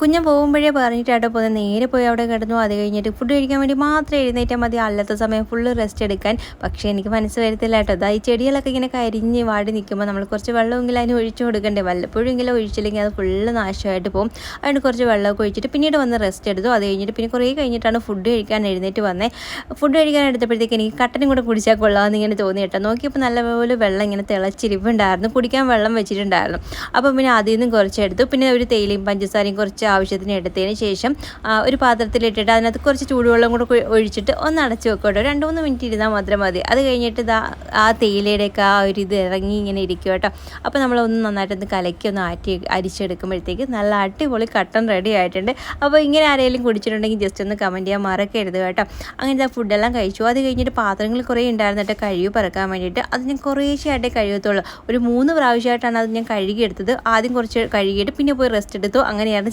കുഞ്ഞൻ പോകുമ്പോഴേ പറഞ്ഞിട്ടാട്ടോ പോകുന്നത്. നേരെ പോയി അവിടെ കിടന്നു. അത് കഴിഞ്ഞിട്ട് ഫുഡ് കഴിക്കാൻ വേണ്ടി മാത്രം എഴുന്നേറ്റാൽ മതി, അല്ലാത്ത സമയം ഫുള്ള് റെസ്റ്റ് എടുക്കാൻ. പക്ഷേ എനിക്ക് മനസ്സ് വരത്തില്ല കേട്ടോ. അതാ ഈ ചെടികളൊക്കെ ഇങ്ങനെ കരിഞ്ഞ് വാടി നിൽക്കുമ്പോൾ നമ്മൾ കുറച്ച് വെള്ളമെങ്കിലും അതിന് ഒഴിച്ചു കൊടുക്കണ്ടേ. വല്ലപ്പോഴെങ്കിലും ഒഴിച്ചില്ലെങ്കിൽ അത് ഫുള്ള് നാശമായിട്ട് പോകും. അതുകൊണ്ട് കുറച്ച് വെള്ളമൊക്കെ ഒഴിച്ചിട്ട് പിന്നീട് വന്ന് റെസ്റ്റ് എടുത്തു. അത് കഴിഞ്ഞിട്ട് പിന്നെ കുറേ കഴിഞ്ഞിട്ടാണ് ഫുഡ് കഴിക്കാൻ എഴുന്നേറ്റ് വന്നത്. ഫുഡ് കഴിക്കാൻ എടുത്തപ്പോഴത്തേക്ക് എനിക്ക് കട്ടനും കൂടെ കുടിച്ചാൽ കൊള്ളാമെന്ന് ഇങ്ങനെ തോന്നി കേട്ടോ. നോക്കിയപ്പോൾ നല്ലപോലെ വെള്ളം ഇങ്ങനെ തിളച്ചിരിപ്പുണ്ടായിരുന്നു. കുടിക്കാൻ വെള്ളം വെച്ചിട്ടുണ്ടായിരുന്നു. അപ്പോൾ പിന്നെ അതിൽ നിന്നും കുറച്ചെടുത്തു. പിന്നെ ഒരു തേയിലയും പഞ്ചസാരയും കുറച്ച് ആവശ്യത്തിന് എടുത്തതിന് ശേഷം ഒരു പാത്രത്തിലിട്ടിട്ട് അതിനകത്ത് കുറച്ച് ചൂടുവെള്ളം കൂടെ ഒഴിച്ചിട്ട് ഒന്ന് അടച്ച് വെക്കട്ടോ. 2-3 മിനിറ്റ് ഇരുന്നാൽ മാത്രം മതി. അത് കഴിഞ്ഞിട്ട് ആ തേയിലയുടെയൊക്കെ ആ ഒരു ഇത് ഇറങ്ങി ഇങ്ങനെ ഇരിക്കും കേട്ടോ. അപ്പോൾ നമ്മളൊന്ന് നന്നായിട്ടൊന്ന് കലക്കി ഒന്ന് അരിച്ചെടുക്കുമ്പോഴത്തേക്ക് നല്ല അടിപൊളി കട്ടൻ റെഡി ആയിട്ടുണ്ട്. അപ്പോൾ ഇങ്ങനെ ആരെങ്കിലും കുടിച്ചിട്ടുണ്ടെങ്കിൽ ജസ്റ്റ് ഒന്ന് കമൻറ്റ് ചെയ്യാൻ മറക്കരുത് കേട്ടോ. അങ്ങനത്തെ ഫുഡെല്ലാം കഴിച്ചു. അത് കഴിഞ്ഞിട്ട് പാത്രങ്ങൾ കുറേ ഉണ്ടായിരുന്നു കേട്ടോ കഴുകി പറക്കാൻ വേണ്ടിയിട്ട്. അത് ഞാൻ കുറേശ്ശെയായിട്ടേ കഴുകത്തുള്ളൂ. ഒരു 3 പ്രാവശ്യമായിട്ടാണ് അത് ഞാൻ കഴുകിയെടുത്തത്. ആദ്യം കുറച്ച് കഴുകിയിട്ട് പിന്നെ പോയി റെസ്റ്റ് എടുത്തു. അങ്ങനെയാണ്